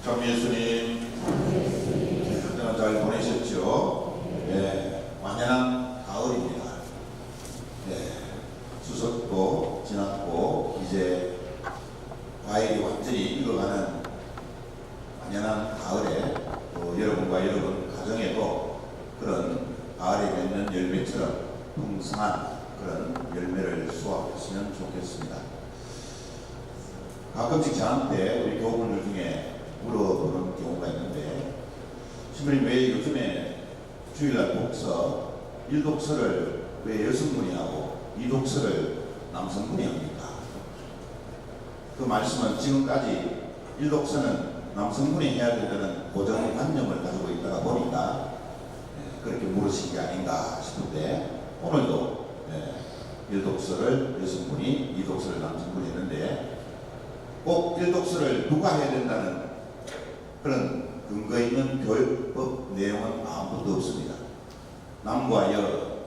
정예수님, 한 주간 잘 보내셨죠? 네, 완연한 가을입니다. 네, 추석도 지났고 이제 과일이 완전히 익어가는 완연한 가을에 또 여러분과 여러분 가정에도 그런 가을에 맺는 열매처럼 풍성한 그런 열매를 수확했으면 좋겠습니다. 가끔씩 저한테 우리 교우분들 중에 물어보는 경우가 있는데, 신부님 왜 요즘에 주일날 독서 1독서를 왜 여성분이 하고 2독서를 남성분이 합니까? 그 말씀은 지금까지 1독서는 남성분이 해야 된다는 고정관념을 가지고 있다가 보니까 그렇게 물으신 게 아닌가 싶은데, 오늘도 1독서를 여성분이 2독서를 남성분이 했는데 꼭 1독서를 누가 해야 된다는 그런 근거 있는 교육법 내용은 아무것도 없습니다. 남과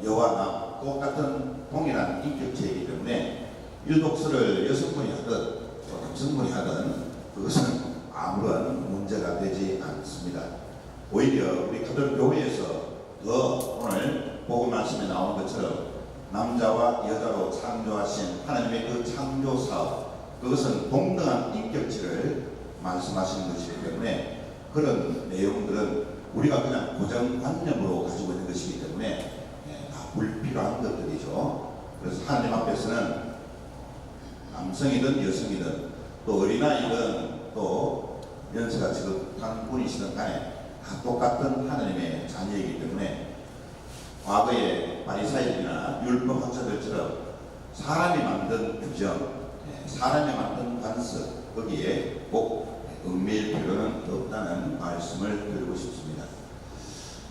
여와 남 똑같은 동일한 인격체이기 때문에 1독서를 여성분이 하든 남성분이 하든 그것은 아무런 문제가 되지 않습니다. 오히려 우리 가톨릭 교회에서 더 오늘 복음 말씀에 나온 것처럼 남자와 여자로 창조하신 하나님의 그 창조 사업, 그것은 동등한 인격체를 말씀하시는 것이기 때문에 그런 내용들은 우리가 그냥 고정관념으로 가지고 있는 것이기 때문에 다 불필요한 것들이죠. 그래서 하나님 앞에서는 남성이든 여성이든 또 어린아이든 또 연세가 지극한 분이시든 간에 다 똑같은 하나님의 자녀이기 때문에 과거의 바리사이들이나 율법학자들처럼 사람이 만든 규정, 사람이 만든 관습, 거기에 꼭 얽매일 필요는 없다는 말씀을 드리고 싶습니다.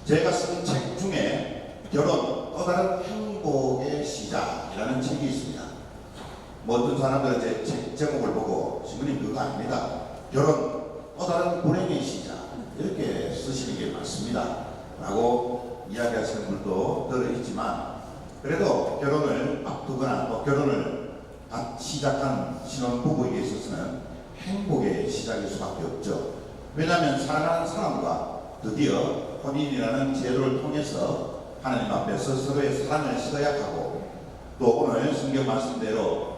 제가 쓴 책 중에 결혼 또 다른 행복의 시작이라는 책이 있습니다. 어떤 사람들은 제 책 제목을 보고 신부님 그거 아닙니다, 결혼 또 다른 불행의 시작 이렇게 쓰시는 게 맞습니다 라고 이야기하시는 분도 들어있지만, 그래도 결혼을 앞두거나 또 결혼을 시작한 신혼부부에게 있어서는 행복의 시작일 수밖에 없죠. 왜냐하면 사랑하는 사람과 드디어 혼인이라는 제도를 통해서 하나님 앞에서 서로의 사랑을 시작하고, 또 오늘 성경 말씀대로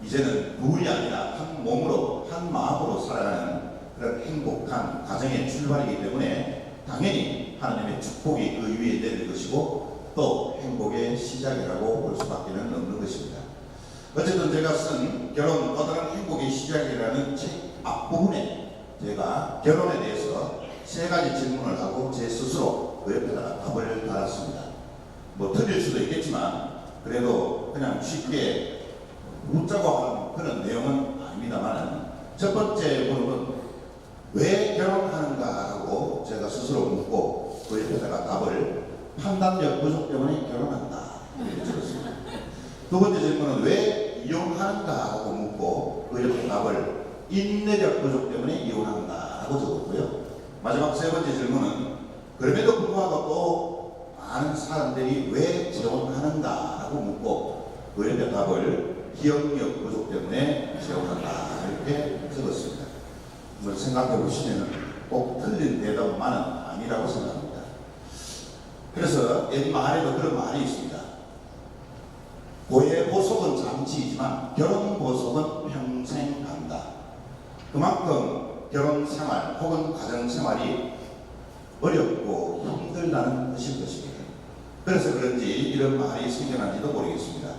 이제는 둘이 아니라 한 몸으로 한 마음으로 살아가는 그런 행복한 가정의 출발이기 때문에 당연히 하나님의 축복이 그 위에 내릴 것이고 또 행복의 시작이라고 볼 수밖에 없는 것입니다. 어쨌든 제가 쓴 결혼 또 다른 행복의 시작이라는 책 앞부분에 제가 결혼에 대해서 3가지 질문을 하고 제 스스로 그 옆에다가 답을 달았습니다. 뭐 틀릴 수도 있겠지만 그래도 그냥 쉽게 묻자고 하는 그런 내용은 아닙니다만, 첫 번째 물음은 왜 결혼하는가 하고 제가 스스로 묻고 그 옆에다가 답을 판단력 부족 때문에 결혼한다 이렇게 적었습니다. 두 번째 질문은 왜 이혼하는가 하고 묻고 그 옆에 답을 인내력 부족 때문에 이혼한다 라고 적었고요. 마지막 3번째 질문은 그럼에도 불구하고 또 많은 사람들이 왜 재혼하는가 라고 묻고 그 옆에 답을 기억력 부족 때문에 재혼한다 이렇게 적었습니다. 생각해 보시면 꼭 틀린 대답만은 아니라고 생각합니다. 그래서 옛말에도 그런 말이 있습니다. 고해 보석은 잠시이지만 결혼 보석은 평생 간다. 그만큼 결혼 생활 혹은 가정 생활이 어렵고 힘들다는 뜻인 것입니다. 그래서 그런지 이런 말이 생겨난지도 모르겠습니다.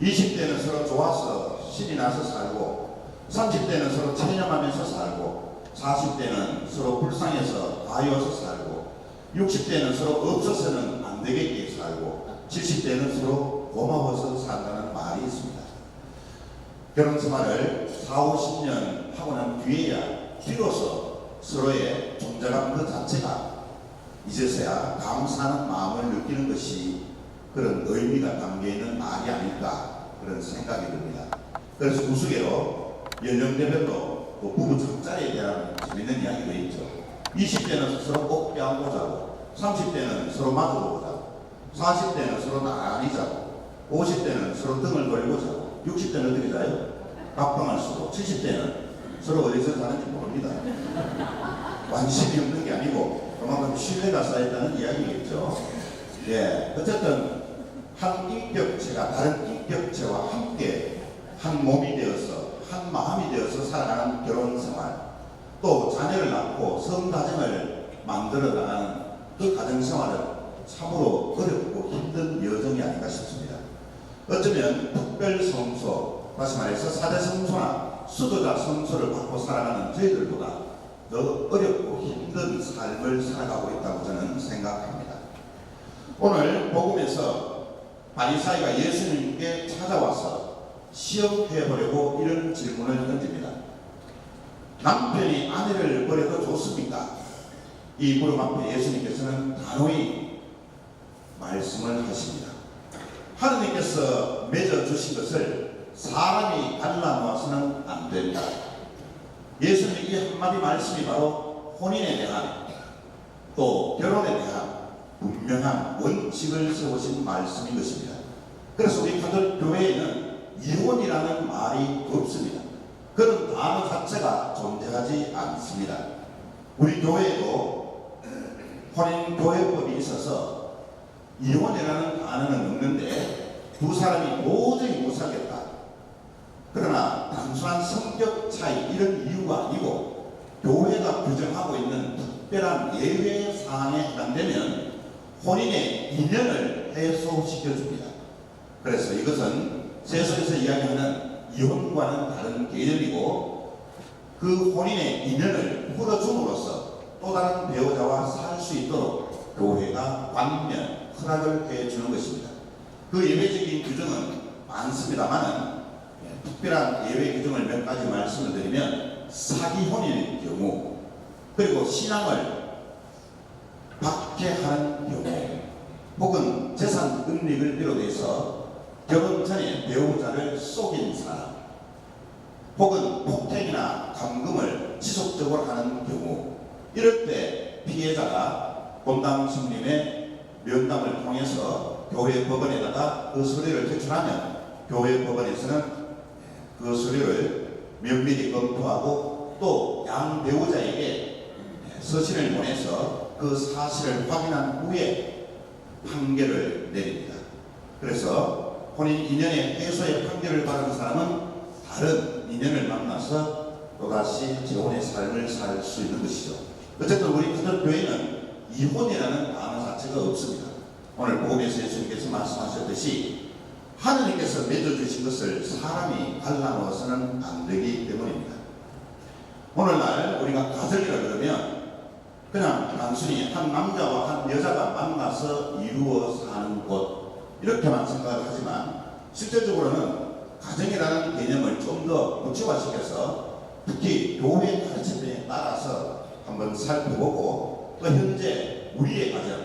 20대는 서로 좋아서 신이 나서 살고, 30대는 서로 체념하면서 살고, 40대는 서로 불쌍해서 가여서 살고, 60대는 서로 없어서는 안 되겠게 살고, 70대는 서로 고마워서 산다는 말이 있습니다. 결혼 생활을 40-50년 하고 난 뒤에야 비로소 서로의 존재감 그 자체가 이제서야 감사하는 마음을 느끼는 것이 그런 의미가 담겨있는 말이 아닐까 그런 생각이 듭니다. 그래서 우스개로 연령대별로 부부 적자에 대한 재밌는 이야기도 있죠. 20대는 서로 꼭 뺨고 자고, 30대는 서로 마주보고 자고, 40대는 서로 나란히 자고, 50대는 서로 등을 돌리고 자고, 60대는 어떻게 자요? 각방을 쓰고, 70대는 서로 어디서 사는지 모릅니다. 관심이 없는 게 아니고 그만큼 신뢰가 쌓였다는 이야기겠죠. 예, 어쨌든 한 인격체가 다른 인격체와 함께 한 몸이 되어서 한 마음이 되어서 살아가는 결혼 생활, 또 자녀를 낳고 성가정을 만들어 나가는 그 가정 생활은 참으로 어렵고 힘든 여정이 아닌가 싶습니다. 어쩌면 특별 성소, 다시 말해서 사대 성소나 수도자 성소를 받고 살아가는 저희들보다 더 어렵고 힘든 삶을 살아가고 있다고 저는 생각합니다. 오늘 복음에서 바리사이가 예수님께 찾아와서 시험해보려고 이런 질문을 던집니다. 남편이 아내를 버려도 좋습니까? 이 물음 앞에 예수님께서는 단호히 말씀을 하십니다. 하느님께서 맺어주신 것을 사람이 갈라놓아서는 안 됩니다. 예수님의 이 한마디 말씀이 바로 혼인에 대한 또 결혼에 대한 분명한 원칙을 세우신 말씀인 것입니다. 그래서 우리 가톨릭 교회에는 이혼이라는 말이 없습니다. 그런 단어 자체가 존재하지 않습니다. 우리 교회에도 혼인교회법이 있어서 이혼이라는 단어는 없는데 두 사람이 도저히 못 살겠다. 그러나 단순한 성격 차이 이런 이유가 아니고 교회가 규정하고 있는 특별한 예외 사항에 해당되면 혼인의 인연을 해소시켜줍니다. 그래서 이것은 세속에서 이야기하는 이혼과는 다른 개념이고 그 혼인의 인연을 풀어줌으로써 또 다른 배우자와 살 수 있도록 교회가 관면, 허락을 해주는 것입니다. 그 예외적인 규정은 많습니다만 특별한 예외 규정을 몇 가지 말씀을 드리면 사기 혼인의 경우, 그리고 신앙을 박해하는 경우, 혹은 재산 은닉을 비롯해서 결혼 전에 배우자를 속인 사람, 혹은 폭행이나 감금을 지속적으로 하는 경우, 이럴 때 피해자가 본당 성님의 면담을 통해서 교회 법원에다가 그 서류를 제출하면 교회 법원에서는 그 서류를 면밀히 검토하고 또 양 배우자에게 서신을 보내서 그 사실을 확인한 후에 판결을 내립니다. 그래서 혼인 인연의 해소의 판결을 받은 사람은 다른 인연을 만나서 또다시 재혼의 삶을 살 수 있는 것이죠. 어쨌든 우리 가톨릭 교회는 이혼이라는 단어 자체가 없습니다. 오늘 복음에서 예수님께서 말씀하셨듯이 하느님께서 맺어주신 것을 사람이 갈라놓아서는 안 되기 때문입니다. 오늘날 우리가 가정이라 그러면 그냥 단순히 한 남자와 한 여자가 만나서 이루어 사는 곳 이렇게만 생각을 하지만 실제적으로는 가정이라는 개념을 좀 더 구체화시켜서 특히 교회 가르침에 따라서 한번 살펴보고 또 현재 우리의 가정,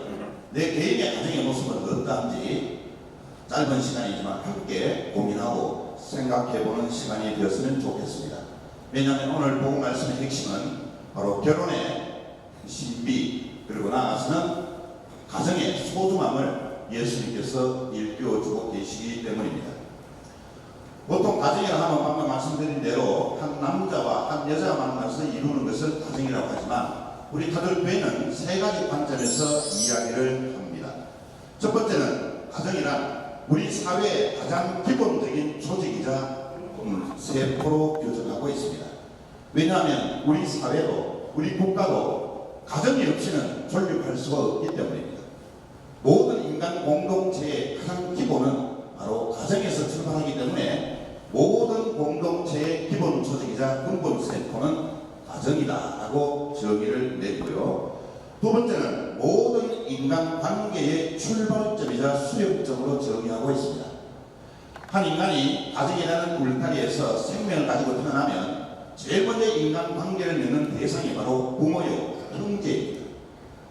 내 개인의 가정의 모습은 어떠한지 짧은 시간이지만 함께 고민하고 생각해보는 시간이 되었으면 좋겠습니다. 왜냐하면 오늘 복음 말씀의 핵심은 바로 결혼의 신비, 그리고 나아가서는 가정의 소중함을 예수님께서 일깨워주고 계시기 때문입니다. 보통 가정이라 하면 방금 말씀드린 대로 한 남자와 한 여자가 만나서 이루는 것을 가정이라고 하지만 우리 가톨릭 교회는 세 가지 관점에서 이야기를 합니다. 첫 번째는 가정이란 우리 사회의 가장 기본적인 조직이자 세포로 규정하고 있습니다. 왜냐하면 우리 사회도 우리 국가도 가정이 없이는 존립할 수가 없기 때문입니다. 모든 인간 공동체의 가장 기본은 바로 가정에서 출발하기 때문에 모든 공동체의 기본 조직이자 근본 세포는 가정이다라고 정의를 내리고요. 두 번째는 모든 인간 관계의 출발점이자 수렴점으로 정의하고 있습니다. 한 인간이 가정이라는 울타리에서 생명을 가지고 태어나면 제일 먼저 인간 관계를 맺는 대상이 바로 부모요, 형제입니다.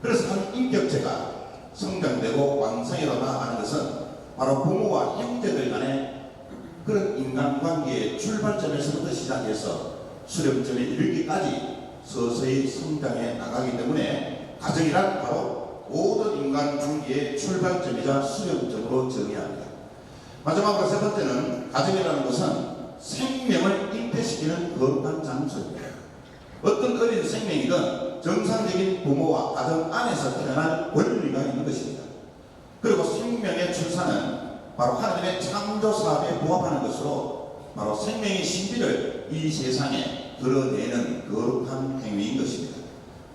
그래서 한 인격체가 성장되고 완성으로 나아가는 것은 바로 부모와 형제들 간의 그런 인간관계의 출발점에서부터 시작해서 수렴점에 이르기까지 서서히 성장해 나가기 때문에 가정이란 바로 모든 인간관계의 출발점이자 수렴점으로 정의합니다. 마지막으로 세 번째는 가정이라는 것은 생명을 잉태시키는 거룩한 장소입니다. 어떤 어린 생명이든 정상적인 부모와 가정 안에서 태어날 권리가 있는 것입니다. 그리고 생명의 출산은 바로 하나님의 창조 사업에 부합하는 것으로 바로 생명의 신비를 이 세상에 드러내는 거룩한 행위인 것입니다.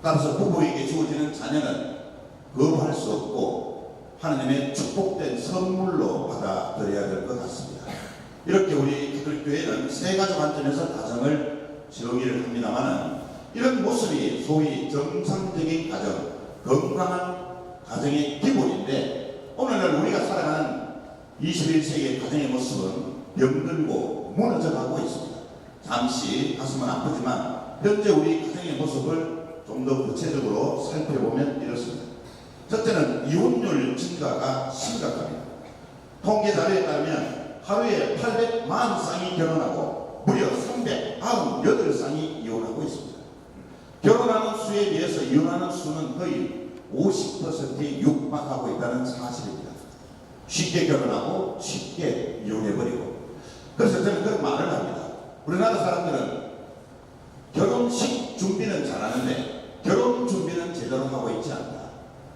따라서 부부에게 주어지는 자녀는 거부할 수 없고 하나님의 축복된 선물로 받아들여야 될 것 같습니다. 이렇게 우리 기독교회는 세 가지 관점에서 가정을 정의를 합니다만 이런 모습이 소위 정상적인 가정, 건강한 가정의 기본인데 오늘날 우리가 살아가는 21세기의 가정의 모습은 병들고 무너져가고 있습니다. 잠시 가슴은 아프지만 현재 우리 가정의 모습을 좀 더 구체적으로 살펴보면 이렇습니다. 첫째는 이혼율 증가가 심각합니다. 통계 자료에 따르면 하루에 840쌍이 결혼하고 무려 398쌍이 이혼하고 있습니다. 결혼하는 수에 비해서 이혼하는 수는 거의 50%에 육박하고 있다는 사실입니다. 쉽게 결혼하고 쉽게 이혼해버리고. 그래서 저는 그런 말을 합니다. 우리나라 사람들은 결혼식 준비는 잘하는데 결혼 준비는 제대로 하고 있지 않다.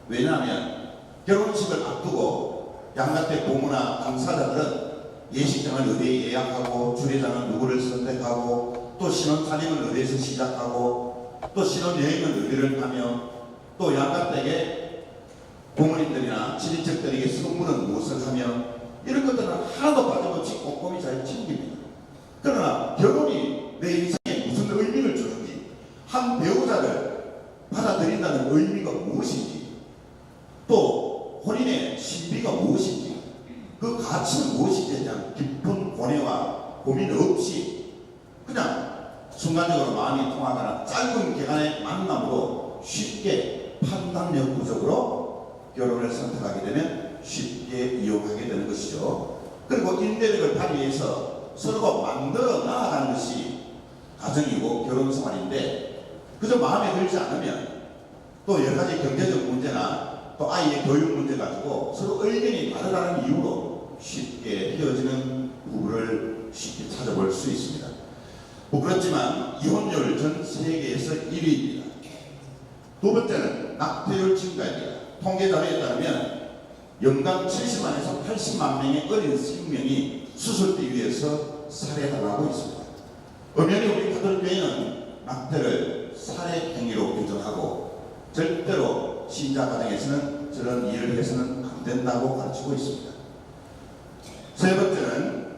왜냐하면 결혼식을 앞두고 양가댁 부모나 당사자들은 예식장을 어디에 예약하고 주례장은 누구를 선택하고 또 신혼살림을 어디에서 시작하고 또 신혼여행은 어디를 가며 또 양가댁의 부모님들이나 친인척들에게 선물은 무엇을 하며 이런 것들은 하나도 빠짐없이 꼼꼼히 잘 챙깁니다. 그러나 결혼이 내 인생에 무슨 의미를 주는지, 한 배우자를 받아들인다는 의미가 무엇인지, 또 혼인의 신비가 무엇인지, 그 가치는 무엇인지에 대한 깊은 고뇌와 고민 없이 그냥 순간적으로 마음이 통하거나 짧은 기간의 만남으로 쉽게 판단력 부족으로 결혼을 선택하게 되면 쉽게 이용하게 되는 것이죠. 그리고 인내력을 발휘해서 서로가 만들어 나아가는 것이 가정이고 결혼 생활인데 그저 마음에 들지 않으면 또 여러 가지 경제적 문제나 또 아이의 교육 문제 가지고 서로 의견이 다르다는 이유로 쉽게 헤어지는 부부를 쉽게 찾아볼 수 있습니다. 그렇지만 이혼율 전 세계에서 1위입니다. 두 번째는 낙태율 증가입니다. 통계 자료에 따르면 연간 70만에서 80만 명의 어린 생명이 수술대 위에서 살해당하고 있습니다. 엄연히 우리 가톨교회는 낙태를 살해 행위로 규정하고 절대로 신자 가정에서는 저런 일을 해서는 안 된다고 가르치고 있습니다. 세 번째는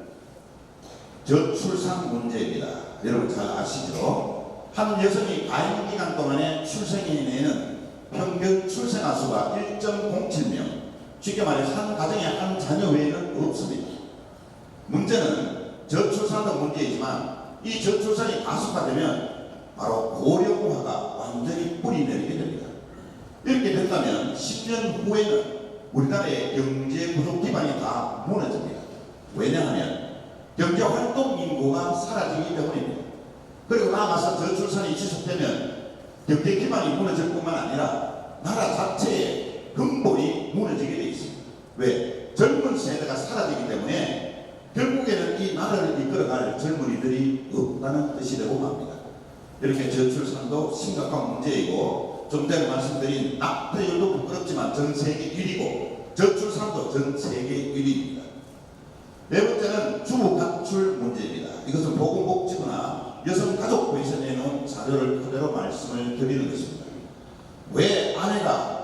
저출산 문제입니다. 여러분 잘 아시죠? 한 여성이 가임 기간 동안에 출생해내는 평균 출생아 수가 1.07명, 쉽게 말해서 한 가정에 한 자녀 외에는 없습니다. 문제는 저출산도 문제이지만 이 저출산이 가속화되면 바로 고령화가 완전히 뿌리 내리게 됩니다. 이렇게 된다면 10년 후에는 우리나라의 경제 구조 기반이 다 무너집니다. 왜냐하면 경제활동 인구가 사라지기 때문입니다. 그리고 나아가서 저출산이 지속되면 경제 기반이 무너질 뿐만 아니라 나라 자체의 근본이 무너지게 되어 있습니다. 왜? 젊은 세대가 사라지기 때문에 결국에는 이 나라를 이끌어갈 젊은이들이 없다는 뜻이 되고 맙니다. 이렇게 저출산도 심각한 문제이고 좀 전에 말씀드린 낙태율도 부끄럽지만 전 세계 1위고 저출산도 전 세계 1위입니다. 네 번째는 주부 가출 문제입니다. 이것은 보건복지부나 여성가족부에서 내놓은 자료를 그대로 말씀을 드리는 것입니다. 왜 아내가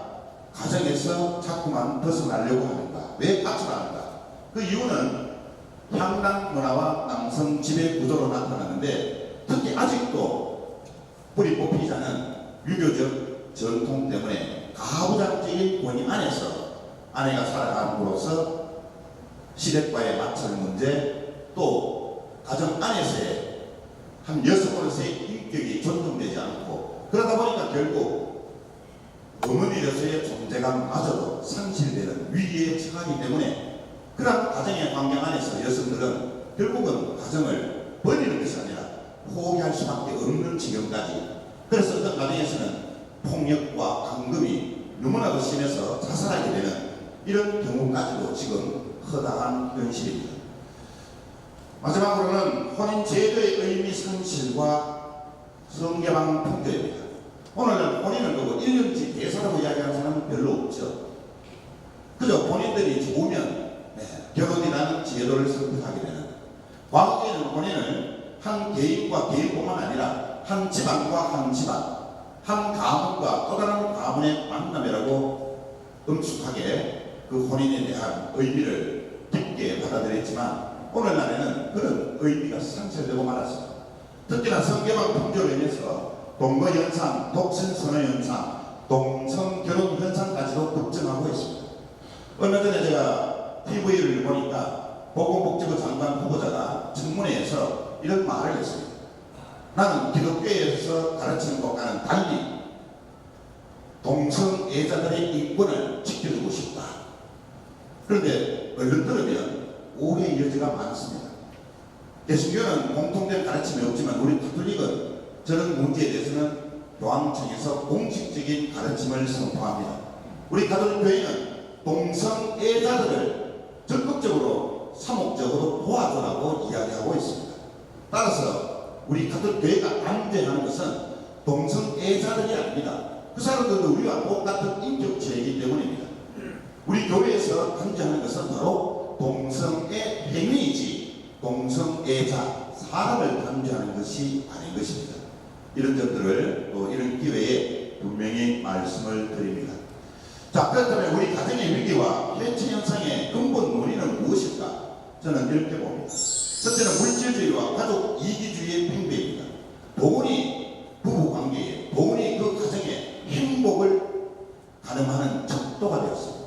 가정에서 자꾸만 벗어나려고 하는가? 왜 가출하는가? 그 이유는 향락 문화와 남성 지배 구조로 나타나는데 특히 아직도 뿌리 뽑히지 않은 유교적 전통 때문에 가부장적인 권위 안에서 아내가 살아감으로써 시댁과의 마찰 문제, 또 가정 안에서의 한 여성으로서의 인격이 존중되지 않고 그러다 보니까 결국 어머니로서의 존재감마저도 상실되는 위기에 처하기 때문에 그런 가정의 환경 안에서 여성들은 결국은 가정을 버리는 것이 아니라 포기할 수밖에 없는 지경까지, 그래서 어떤 가정에서는 폭력과 강금이 너무나도 심해서 자살하게 되는 이런 경우까지도 지금 허다한 현실입니다. 마지막으로는 혼인 제도의 의미 상실과 성개방 풍조입니다. 오늘은 혼인을 두고 1년치 대사라고 이야기하는 사람은 별로 없죠. 그저 본인들이 좋으면 결혼이라는 제도를 선택하게 되는, 과거에는 혼인을 한 개인과 개인뿐만 아니라 한 집안과 한 집안, 한 가문과 또 다른 가문의 만남이라고 엄숙하게 그 혼인에 대한 의미를 깊게 받아들였지만, 오늘날에는 그런 의미가 상실되고 말았습니다. 특히나 성개방 풍조로 인해서 동거현상, 독신선언현상, 동성결혼현상까지도 급증하고 있습니다. 얼마 전에 제가 TV를 보니까 보건복지부 장관 후보자가 청문회에서 이런 말을 했습니다. 나는 기독교에서 가르치는 것과는 달리 동성애자들의 인권을 지켜주고 싶다. 그런데 얼른 들으면 오해의 여지가 많습니다. 개신교는 공통된 가르침이 없지만 우리 가톨릭은 저런 문제에 대해서는 교황청에서 공식적인 가르침을 선포합니다. 우리 가톨릭 교회는 동성애자들을 적극적으로 사목적으로 도와주라고 이야기하고 있습니다. 따라서 우리 가톨릭 교회가 강조하는 것은 동성애자들이 아닙니다. 그 사람들도 우리와 똑같은 인격체이기 때문입니다. 우리 교회에서 강조하는 것은 바로 동성애 행위이지 동성애자, 사람을 강조하는 것이 아닌 것입니다. 이런 점들을 또 이런 기회에 분명히 말씀을 드립니다. 자, 그렇다면 우리 가정의 위기와 해체 현상의 근본 원인은 무엇일까? 저는 이렇게 봅니다. 첫째는 물질주의와 가족 이기주의의 팽배입니다. 돈이 부부관계에, 돈이 그 가정의 행복을 가늠하는 척도가 되었습니다.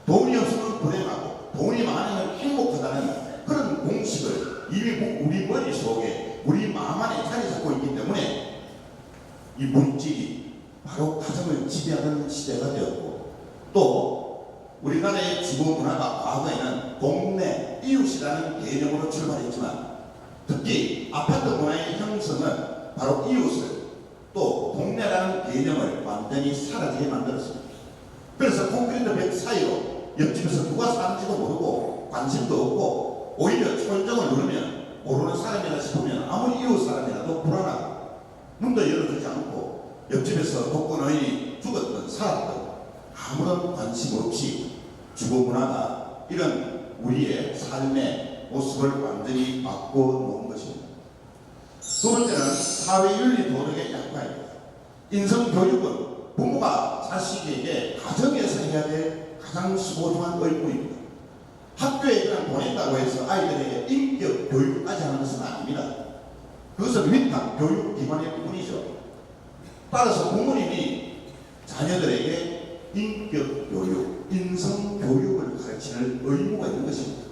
돈이 없으면 불행하고 돈이 많으면 행복하다는 그런 공식을 이미 우리 머릿속에, 우리 마음 안에 자리 잡고 있기 때문에 이 물질이 바로 가정을 지배하는 시대가 되었고, 또 우리나라의 주거 문화가 과거에는 동네, 이웃이라는 개념으로 출발했지만 특히 아파트 문화의 형성은 바로 이웃을, 또 동네라는 개념을 완전히 사라지게 만들었습니다. 그래서 콘크리트 벽 사이로 옆집에서 누가 사는지도 모르고 관심도 없고, 오히려 철정을 누르면 모르는 사람이라 싶으면 아무리 이웃 사람이라도 불안하고 문도 열어주지 않고 옆집에서 독거노인이 죽었든 살았든 아무런 관심 없이 주거 문화가 이런 우리의 삶의 모습을 완전히 바꿔놓은 것입니다. 두 번째는 사회윤리 도덕의 약화입니다. 인성교육은 부모가 자식에게 가정에서 해야 될 가장 소중한 의무입니다. 학교에 그냥 보낸다고 해서 아이들에게 인격 교육까지 하는 것은 아닙니다. 그것은 위탁 교육 기관일 뿐이죠. 따라서 부모님이 자녀들에게 인격 교육, 인성 교육을 가르치는 의무가 있는 것입니다.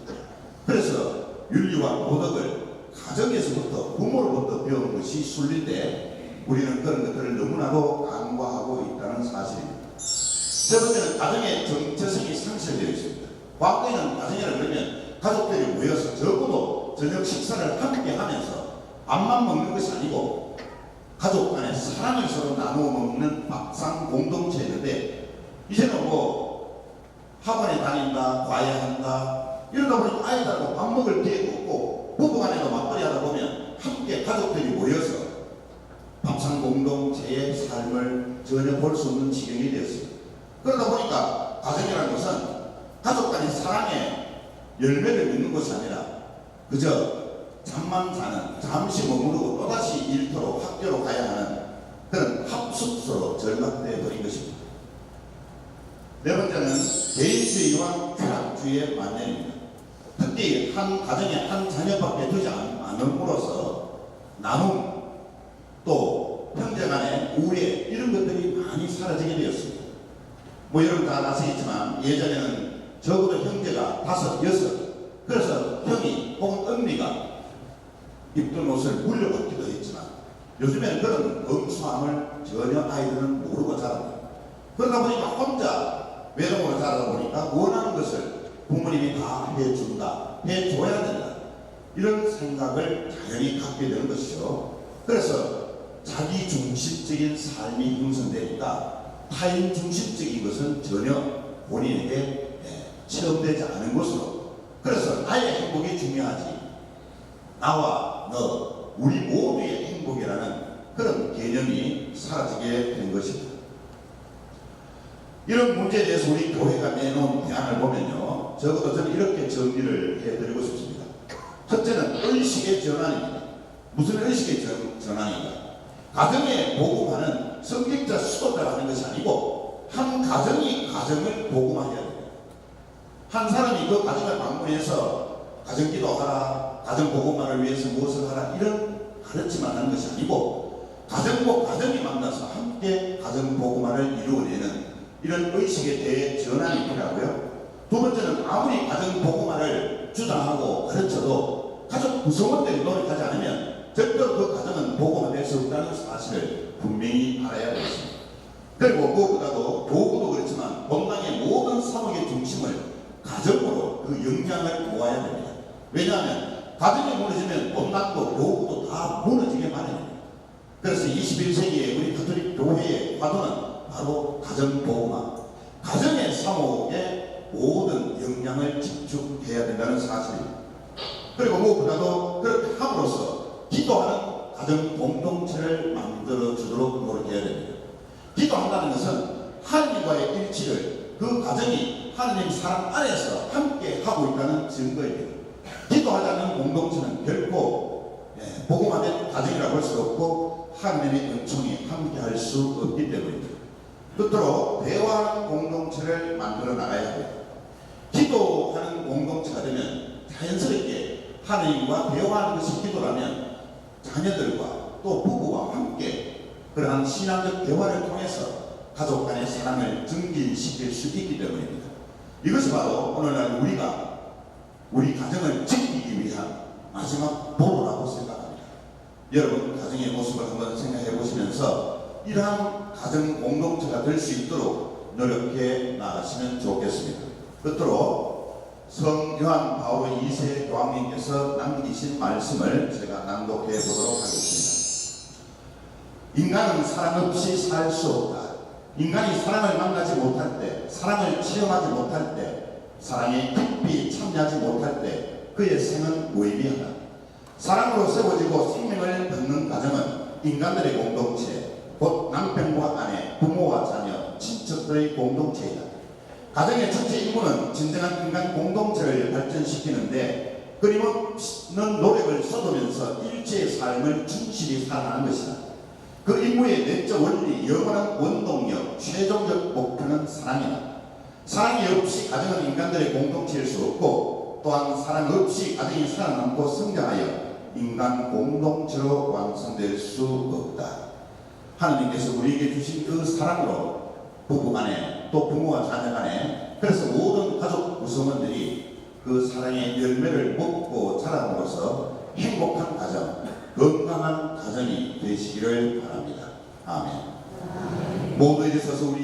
그래서 윤리와 도덕을 가정에서부터, 부모로부터 배우는 것이 순리인데 우리는 그런 것들을 너무나도 간과하고 있다는 사실입니다. 세 번째는 가정의 정체성이 상실되어 있습니다. 과거에는 가정이라 그러면 가족들이 모여서 적어도 저녁 식사를 함께 하면서 밥만 먹는 것이 아니고 가족 간에 사랑을 서로 나누어 먹는 밥상 공동체였는데, 이제는 뭐 학원에 다닌다, 과외한다 이러다 보니까 아이들하고 밥 먹을 기회도 없고, 부부간에도 맞벌이 하다 보면 함께 가족들이 모여서 밥상 공동체의 삶을 전혀 볼 수 없는 지경이 되었습니다. 그러다 보니까 가정이라는 것은 가족 간의 사랑의 열매를 맺는 것이 아니라 그저 잠만 자는, 잠시 머무르고 또다시 일터로, 학교로 가야 하는 그런 합숙소로 전락되어 버린 것입니다. 네 번째는 개인주의와 쾌락주의의 만연입니다. 특히 한 가정에 한 자녀밖에 두지 않음으로써 나눔, 또 형제 간의 우애, 이런 것들이 많이 사라지게 되었습니다. 뭐 여러분 다 아시겠지만 예전에는 적어도 형제가 5, 6, 그래서 형이 혹은 언니가 입던 옷을 물려받기도 했지만 요즘에는 그런 검소함을 전혀 아이들은 모르고 자랍니다. 그러다 보니까 혼자 외동으로 자라다 보니까 원하는 것을 부모님이 다 해준다, 해줘야 된다, 이런 생각을 자연히 갖게 되는 것이죠. 그래서 자기 중심적인 삶이 형성되니까 타인 중심적인 것은 전혀 본인에게 체험되지 않은 것으로, 그래서 나의 행복이 중요하지, 나와 너, 우리 모두의 행복이라는 그런 개념이 사라지게 된 것입니다. 이런 문제에 대해서 우리 교회가 내놓은 대안을 보면요, 적어도 저는 이렇게 정리를 해드리고 싶습니다. 첫째는 의식의 전환입니다. 무슨 의식의 전환인가? 가정에 복음하는 성직자 수도자가 하는 것이 아니고 한 가정이 가정을 복음화해야 됩니다. 한 사람이 그 가정을 방문해서 가정기도하라, 가정복음화를 위해서 무엇을 하라, 이런 가르침만 하는 것이 아니고 가정과 가정이 만나서 함께 가정복음화를 이루어내는 이런 의식의 대전환이 필요하고요. 두 번째는 아무리 가정복음화를 주장하고 가르쳐도 가족 구성원들이 노력하지 않으면 절대로 그 가정은 복음화될 수 없다는 사실을 분명히 알아야 되겠습니다. 그리고 무엇보다도 교구도 그렇지만 본당의 모든 사목의 중심을 가정으로 그 영향을 모아야 됩니다. 왜냐하면 가정이 무너지면 본당도 교구도 다 무너지게 마련입니다. 그래서 21세기에 우리 가톨릭 교회의 화두는 바로 가정복음화, 가정의 사목에 모든 영향을 집중해야 된다는 사실입니다. 그리고 무엇보다도 그렇게 함으로써 기도하는 가정 공동체를 만들어 주도록 노력해야 됩니다. 기도한다는 것은 하나님과의 일치를 그 가정이 하나님 사랑 안에서 함께 하고 있다는 증거입니다. 기도하지 않는 공동체는 결코 복음화된 가정이라고 할 수 없고 하나님의 은총이 함께 할 수 없기 때문입니다. 끝으로 대화하는 공동체를 만들어 나가야 합니다. 기도하는 공동체가 되면 자연스럽게 하나님과 대화하는 것이 기도라면 자녀들과 또 부부와 함께 그러한 신앙적 대화를 통해서 가족 간의 사랑을 증진시킬 수 있기 때문입니다. 이것이 바로 오늘날 우리가 우리 가정을 지키기 위한 마지막 도로라고 생각합니다. 여러분 가정의 모습을 한번 생각해 보시면서 이러한 가정 공동체가 될 수 있도록 노력해 나가시면 좋겠습니다. 끝으로 성 요한 바오로 2세 교황님께서 남기신 말씀을 제가 낭독해 보도록 하겠습니다. 인간은 사랑 없이 살 수 없다. 인간이 사랑을 만나지 못할 때, 사랑을 체험하지 못할 때, 사랑에 깊이 참여하지 못할 때 그의 생은 무의미하다. 사랑으로 세워지고 생명을 받는 가정은 인간들의 공동체, 곧 남편과 아내, 부모와 자녀, 친척들의 공동체이다. 가정의 전체 인구는 진정한 인간 공동체를 발전시키는데 끊임없는 노력을 쏟으면서 일체의 삶을 충실히 살아가는 것이다. 그 인구의 내적 원리, 영원한 원동력, 최종적 목표는 사랑이다. 사랑이 없이 가정은 인간들의 공동체일 수 없고 또한 사랑 없이 가정이 살아남고 성장하여 인간 공동체로 완성될 수 없다. 하나님께서 우리에게 주신 그 사랑으로 부부 간에 또 부모와 자녀 간에 그래서 모든 가족 구성원들이 그 사랑의 열매를 먹고 자람으로써 행복한 가정, 건강한 가정이 되시기를 바랍니다. 아멘. 모두 일어서서 우리